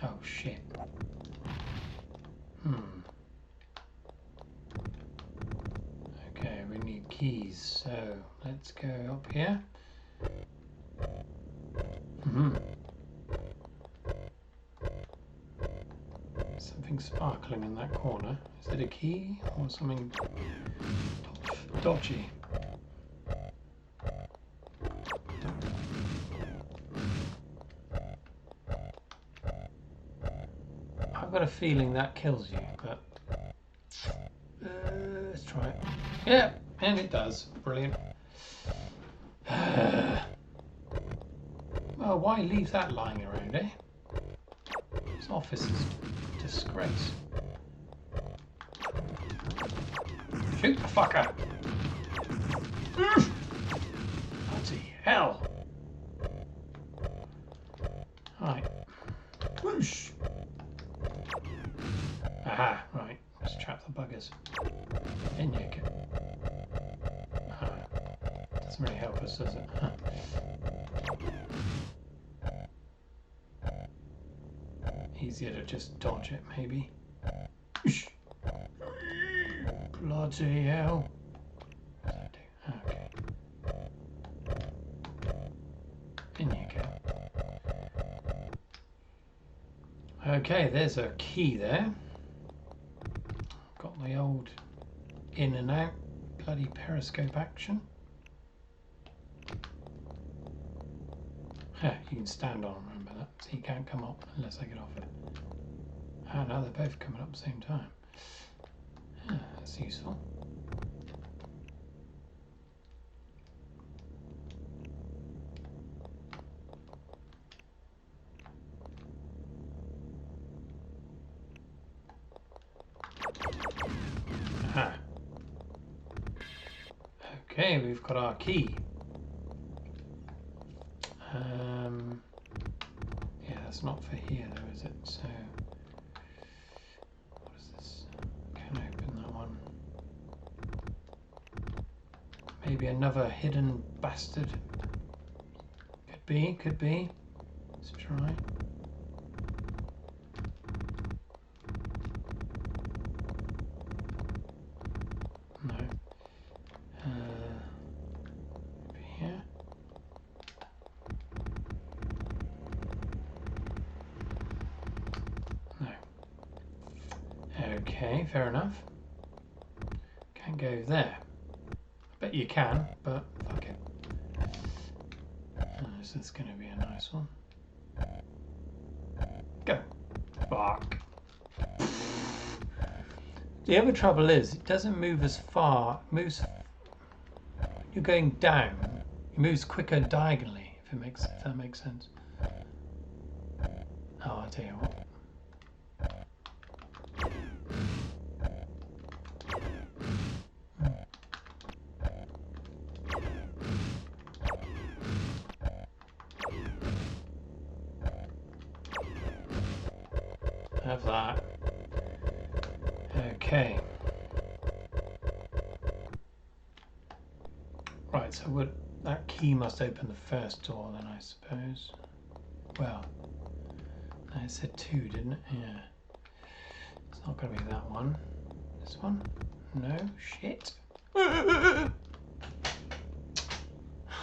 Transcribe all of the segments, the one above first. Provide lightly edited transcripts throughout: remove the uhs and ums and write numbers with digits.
Oh shit. Okay, we need keys, so let's go up here. Something sparkling in that corner. Is it a key or something dodgy? I've got a feeling that kills you, but let's try it. Yeah, and it does. Brilliant. Well, why leave that lying around, eh? This office is a disgrace. Shoot the fucker! Bloody hell! Right. Whoosh! Aha, right. Let's trap the buggers. In you go. Doesn't really help us, does it? Easier to just dodge it, maybe. Whoosh! Bloody hell. What does that do? Okay. In you go. Okay, there's a key there. Got the old in and out bloody periscope action. You can stand on, remember that, so you can't come up unless I get off it. Ah, now they're both coming up at the same time. That's useful. Aha. Okay, we've got our key. Yeah, that's not for here though, is it? So, what is this? Can't open that one. Maybe another hidden bastard. Could be, could be. Let's try. No. Maybe here. No. Okay, fair enough. Can't go there. I bet you can, but fuck it. This is going to be a nice one. Go. Fuck. The other trouble is, it doesn't move as far. It moves. You're going down. It moves quicker diagonally. If that makes sense. Oh, I'll tell you what. Have that. Okay. Right, so that key must open the first door then, I suppose. Well, no, it said 2, didn't it? Yeah. It's not going to be that one. This one? No. Shit.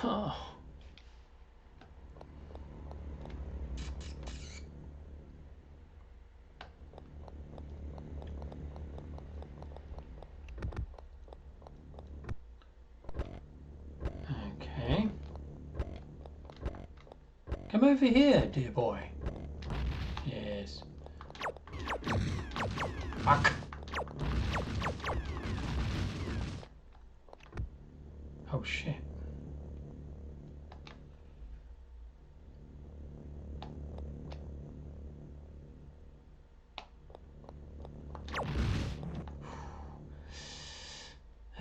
Oh. Come over here, dear boy. Yes. Fuck. Oh shit.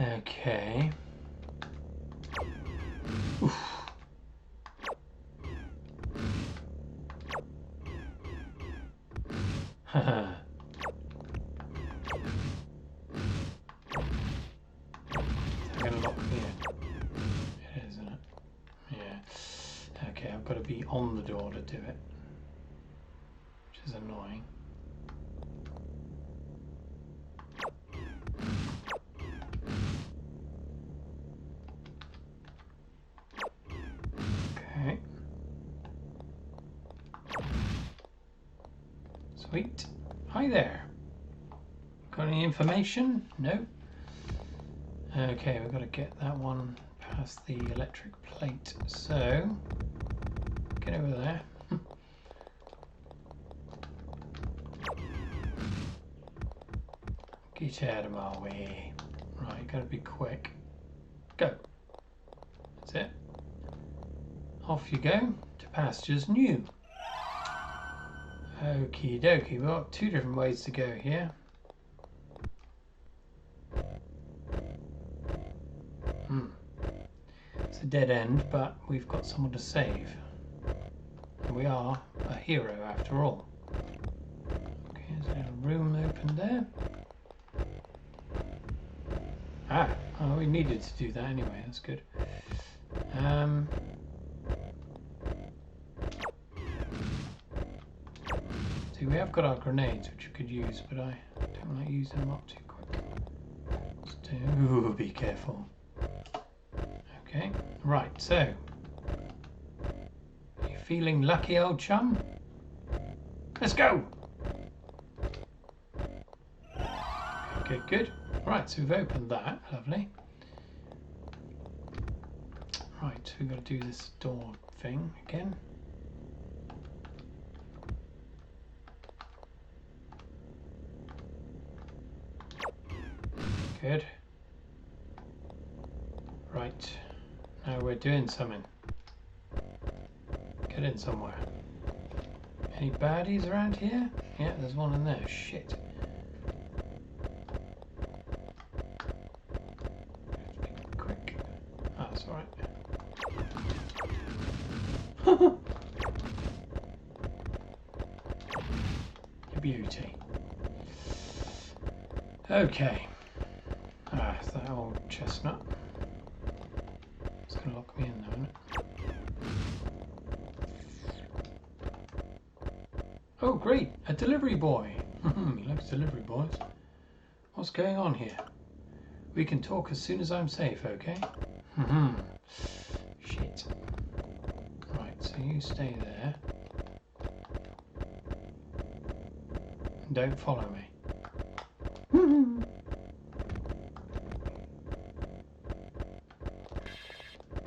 Okay. Oof. Haha. I'm gonna lock me in. It is, isn't it? Yeah. Okay, I've got to be on the door to do it. Which is annoying. Okay. Sweet. Hi there. Got any information? No. Okay, we've got to get that one past the electric plate. So, get over there. Get out of my way. Right, gotta be quick. Go. That's it. Off you go to pastures new. Okie dokie, we've got two different ways to go here. It's a dead end, but we've got someone to save. And we are a hero after all. Okay, there's a little room open there. Ah, oh, we needed to do that anyway, that's good. See, we have got our grenades, which you could use, but I don't like using them up too quick. Ooh, be careful. Okay, right, so. You feeling lucky, old chum? Let's go! Good, good. Right, so we've opened that, lovely. Right, we've got to do this door thing again. Good. Right, now we're doing something. Get in somewhere. Any baddies around here? Yeah, there's one in there. Shit. Quick. Ah, that's alright. Beauty. Okay. Ah, it's that old chestnut. It's going to lock me in though, isn't it? Oh, great! A delivery boy! He likes delivery boys. What's going on here? We can talk as soon as I'm safe, okay? Shit. Right, so you stay there. And don't follow me.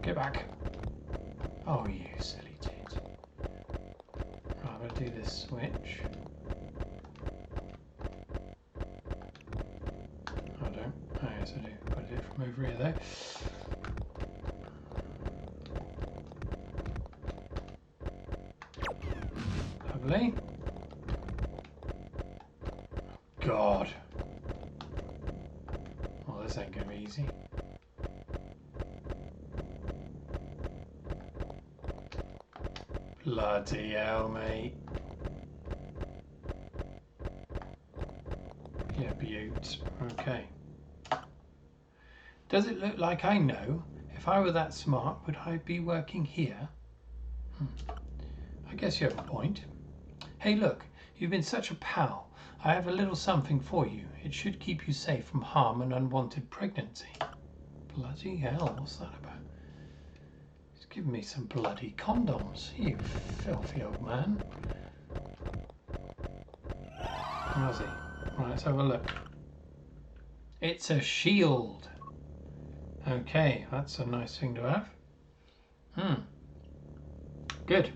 Get back. Oh, you silly tit. Right, I'm going to do this switch. I don't. Oh, yes, I do. Got to do it from over here, though. Lovely. God. Well, this ain't going to be easy. Bloody hell, mate. Yeah, beaut. Okay. Does it look like I know? If I were that smart, would I be working here? I guess you have a point. Hey, look, you've been such a pal. I have a little something for you. It should keep you safe from harm and unwanted pregnancy. Bloody hell, what's that about? He's giving me some bloody condoms, you filthy old man. How's he? Right, let's have a look. It's a shield. Okay, that's a nice thing to have. Good.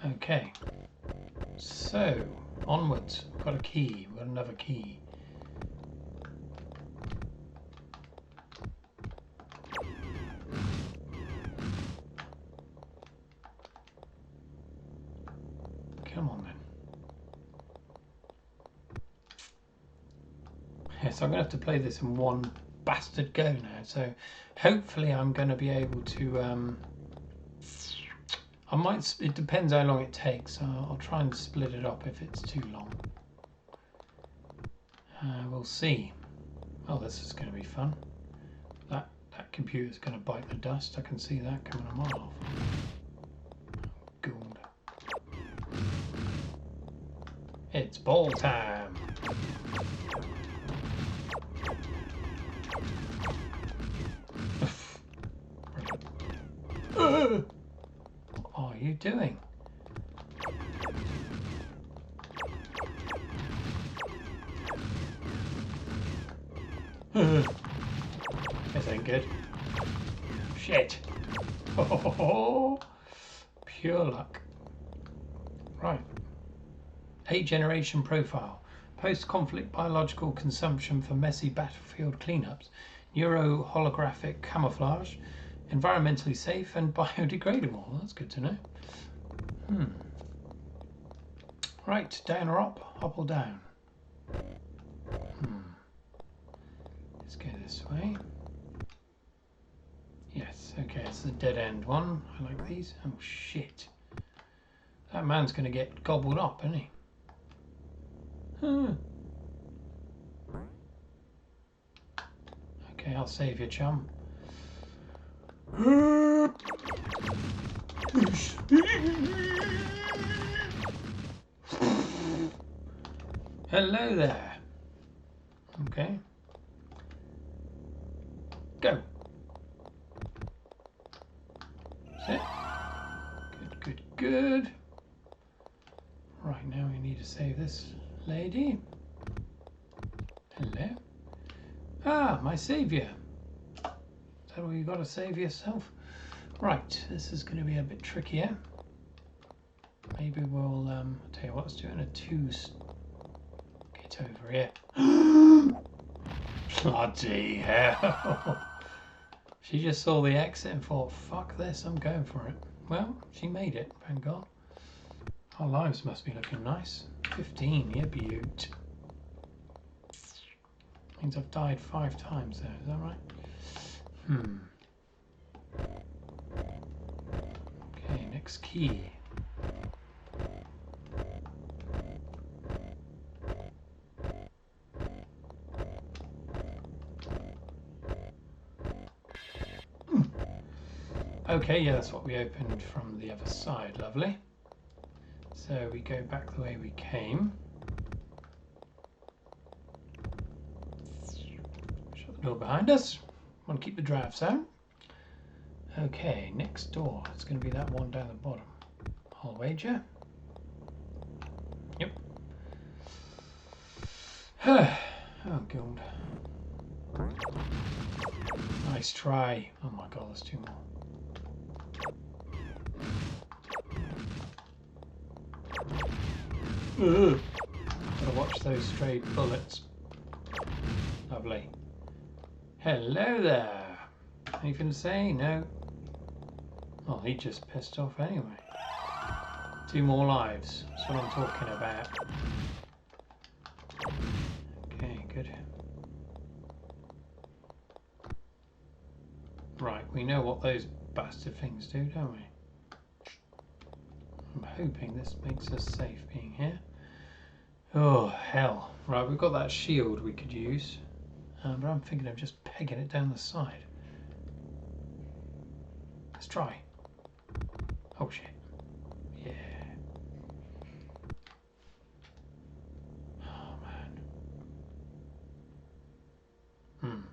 Okay. So, onwards. We've got a key. We've got another key. Come on then. Yes, I'm going to have to play this in one bastard go now. So, hopefully I'm going to be able to... I might, it depends how long it takes. I'll try and split it up if it's too long. We'll see. Oh, this is going to be fun. That computer's going to bite the dust. I can see that coming a mile off. Gold. It's ball time. What are you doing? This ain't good. Shit. Oh, pure luck. Right. 8 generation profile. Post-conflict biological consumption for messy battlefield cleanups. Neuro holographic camouflage. Environmentally safe and biodegradable. That's good to know. Right, down or up? Up or down? Let's go this way. Yes, okay, it's the dead end one. I like these. Oh shit. That man's going to get gobbled up, isn't he? Okay, I'll save you, chum. Hello there. Okay. Go. That's it. Good, good, good. Right, now we need to save this lady. Hello. Ah, my saviour. Is that all you got to save yourself? Right, this is going to be a bit trickier. Maybe we'll, tell you what, let's do it in a 2. Get over here. Bloody hell. She just saw the exit and thought, fuck this, I'm going for it. Well, she made it, thank God. Our lives must be looking nice. 15, yeah, beaut. Means I've died 5 times there, is that right? Okay, next key. Okay, yeah, that's what we opened from the other side, lovely. So we go back the way we came. Shut the door behind us. Want to keep the drafts out. Okay, next door. It's going to be that one down the bottom. I'll wager. Yep. Oh, God. Nice try. Oh my God, there's 2 more. Ugh. Gotta watch those stray bullets. Lovely. Hello there. Anything to say? No. Oh, he just pissed off anyway. 2 more lives. That's what I'm talking about. Okay, good. Right, we know what those bastard things do, don't we? I'm hoping this makes us safe being here. Oh, hell. Right, we've got that shield we could use. But I'm thinking of just pegging it down the side. Let's try. Oh, shit. Yeah. Oh, man.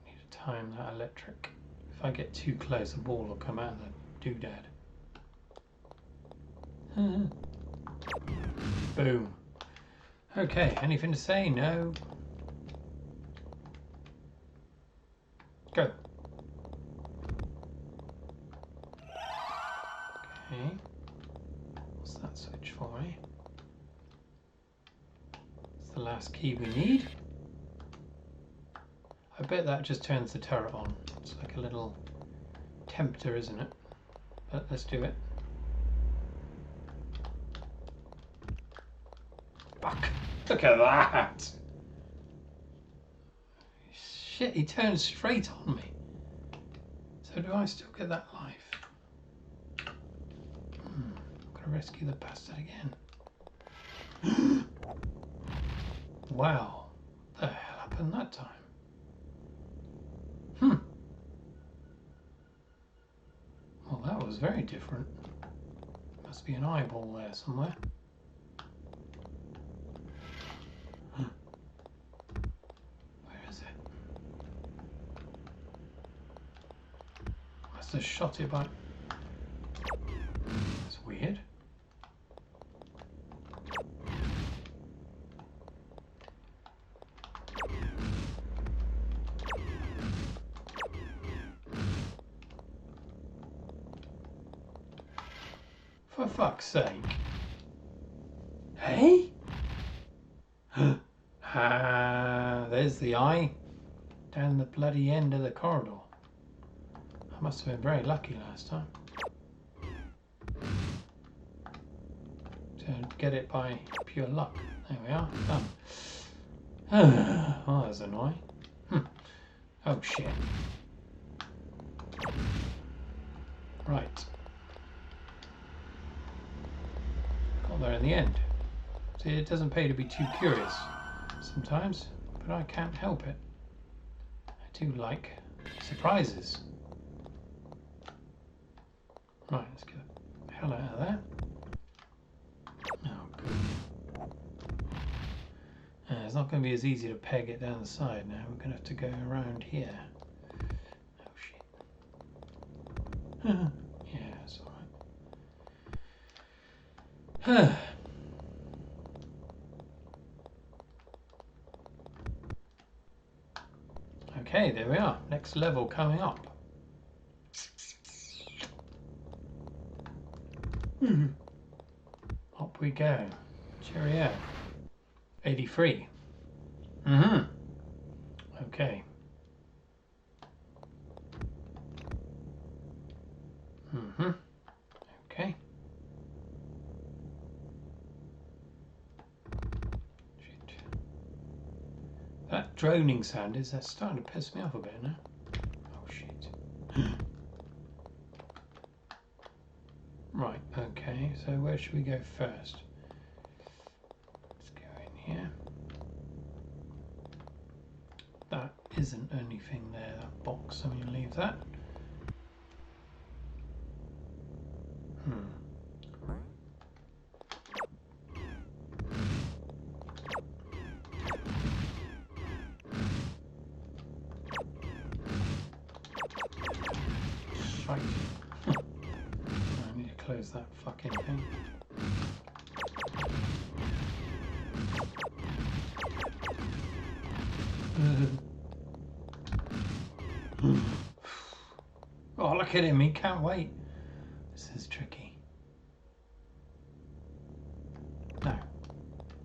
Need to time that electric. If I get too close, the ball will come out of the doodad. Boom. Okay, anything to say? No. Go. Okay. What's that switch for me? It's the last key we need. I bet that just turns the turret on. It's like a little tempter, isn't it? But let's do it. Fuck! Look at that! Shit, he turned straight on me. So do I still get that life? I'm gonna rescue the bastard again. Wow. What the hell happened that time? Well, that was very different. must be an eyeball there somewhere. Where is it? Must have shot it by... That's weird. For fuck's sake. Hey? There's the eye. Down the bloody end of the corridor. I must have been very lucky last time. To get it by pure luck. There we are. Done. Oh, that's annoying. Oh shit. Right. Got there in the end. See, it doesn't pay to be too curious sometimes, but I can't help it. I do like surprises. Right, let's get the hell out of there. Oh, good. It's not going to be as easy to peg it down the side now. We're going to have to go around here. Oh, shit. Yeah, that's alright. Okay, there we are. Next level coming up. Up we go. Cheerio. 83. Okay. Okay. Shit. That droning sound that's starting to piss me off a bit now. Oh shit. Right, okay, so where should we go first? Let's go in here. That isn't anything there, that box, I'm going to leave that. Right. I need to close that fucking thing. Oh, look at him, he can't wait. This is tricky. No.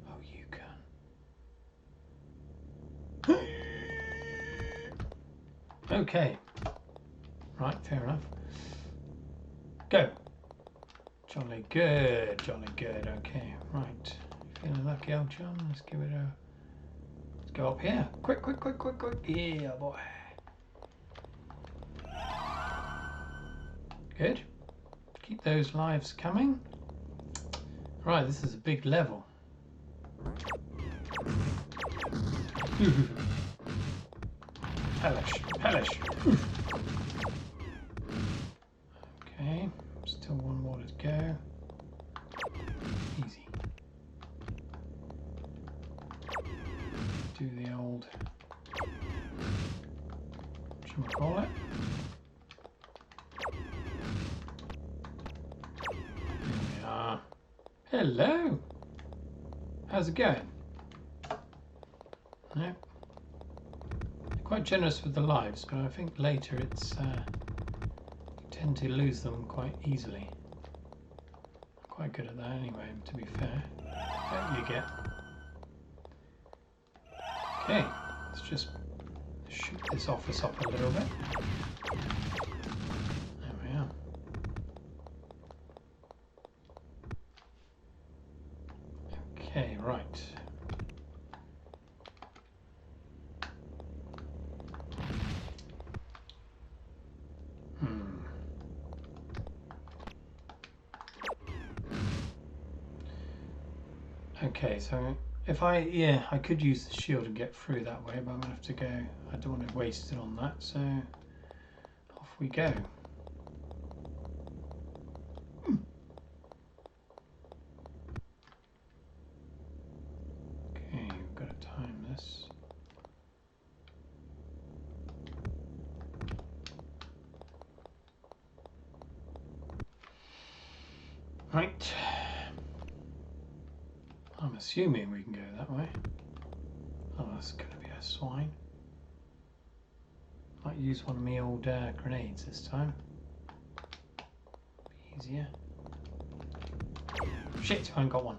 Oh, you can. Okay. Right, fair enough. Go. Jolly good, jolly good. Okay, right. Feeling lucky, old John? Let's give it a... Let's go up here. Quick, quick, quick, quick, quick. Yeah, boy. Good. Keep those lives coming. Right, this is a big level. Hellish, hellish. Okay, still one more to go. Easy. Do the old... whatchamacallit? Here we are. Hello! How's it going? No? Quite generous with the lives, but I think later it's... you tend to lose them quite easily. Quite good at that anyway, to be fair. There you get. Okay, let's just shoot this office up a little bit. There we are. Okay, right. Okay, so if I could use the shield and get through that way, but I'm gonna have to go. I don't want to waste it on that, so off we go. Right. I'm assuming we can go that way. Oh, that's going to be a swine. Might use one of my old grenades this time. Be easier. Shit, I ain't got one.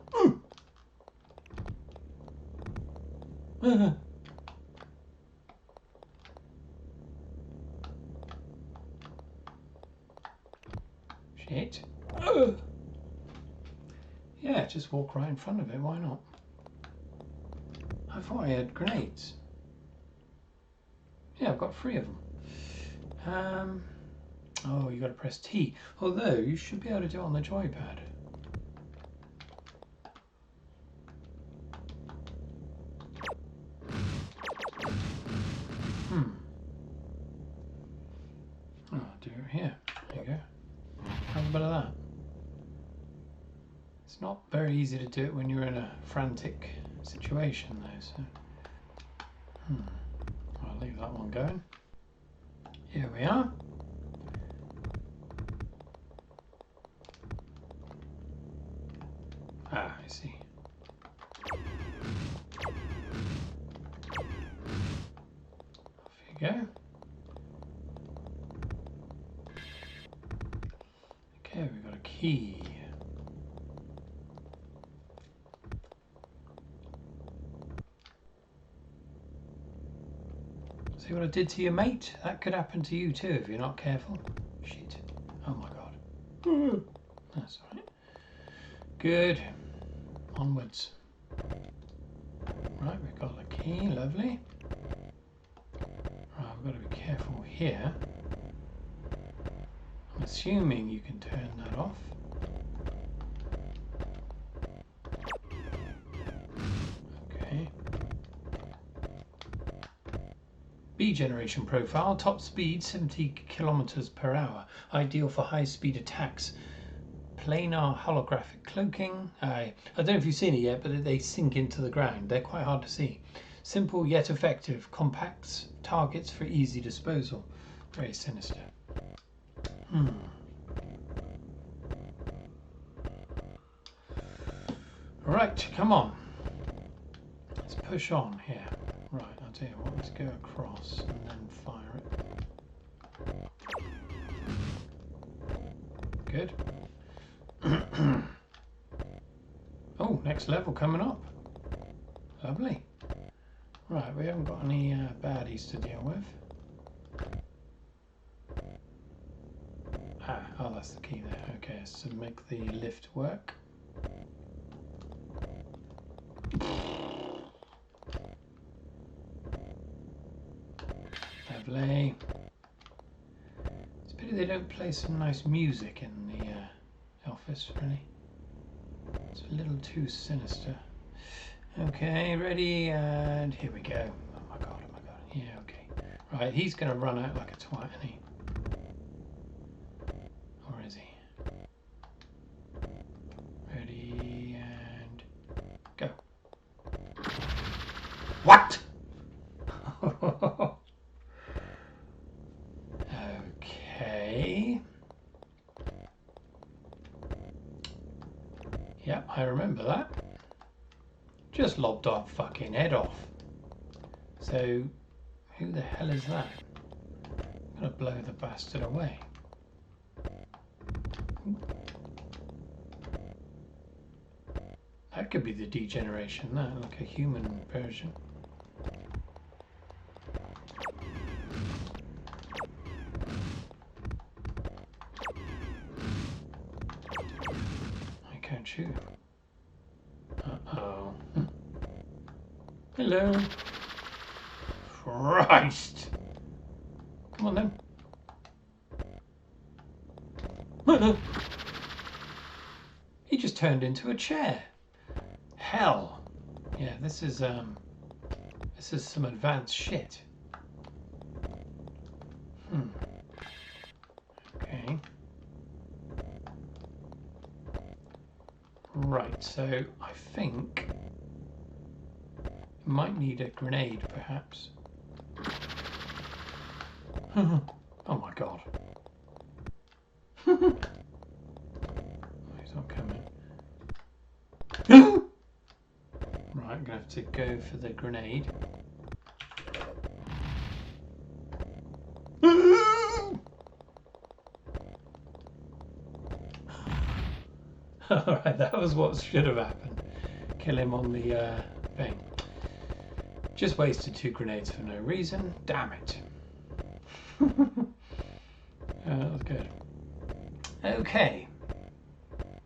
Shit. Yeah, just walk right in front of it, why not? I thought I had grenades. Yeah, I've got 3 of them. Oh, you got to press T. Although, you should be able to do it on the joypad. Oh, I'll do it here. There you go. Have a bit of that. It's not very easy to do it when you're in a frantic situation, though, so... I'll leave that one going. Here we are. Ah, I see. Off you go. Okay, we've got a key. See what I did to your mate? That could happen to you too if you're not careful. Shit. Oh my god. That's alright. Good. Onwards. Right, we've got the key. Lovely. Right, we've got to be careful here. I'm assuming you can turn that off. Okay. B generation profile, top speed 70 kilometers per hour, ideal for high speed attacks. Planar holographic cloaking. I don't know if you've seen it yet, but they sink into the ground. They're quite hard to see. Simple yet effective. Compacts targets for easy disposal. Very sinister. Right, come on. Let's push on here. Right, I'll tell you what, let's go across and then fire it. Good. Oh, next level coming up. Lovely. Right, we haven't got any baddies to deal with. Ah, oh, that's the key there. Okay, so to make the lift work. Lovely. It's a pity they don't play some nice music in the office, really. It's a little too sinister. Okay, ready, and here we go. Oh my god, oh my god. Yeah, okay. Right, he's going to run out like a twat, isn't he? Or is he? Ready, and go. What? Okay. Yep, I remember that. Just lobbed our fucking head off. So, who the hell is that? I'm gonna blow the bastard away. That could be the degeneration, that, like a human version. I can't shoot. Uh-oh. Hello. Christ. Come on then. He just turned into a chair. Hell. Yeah, this is some advanced shit. Okay. Right, so I think might need a grenade, perhaps. Oh my god. He's not coming. have to go for the grenade. Alright, that was what should have happened. Kill him on the thing. Just wasted 2 grenades for no reason. Damn it. That was good. Okay.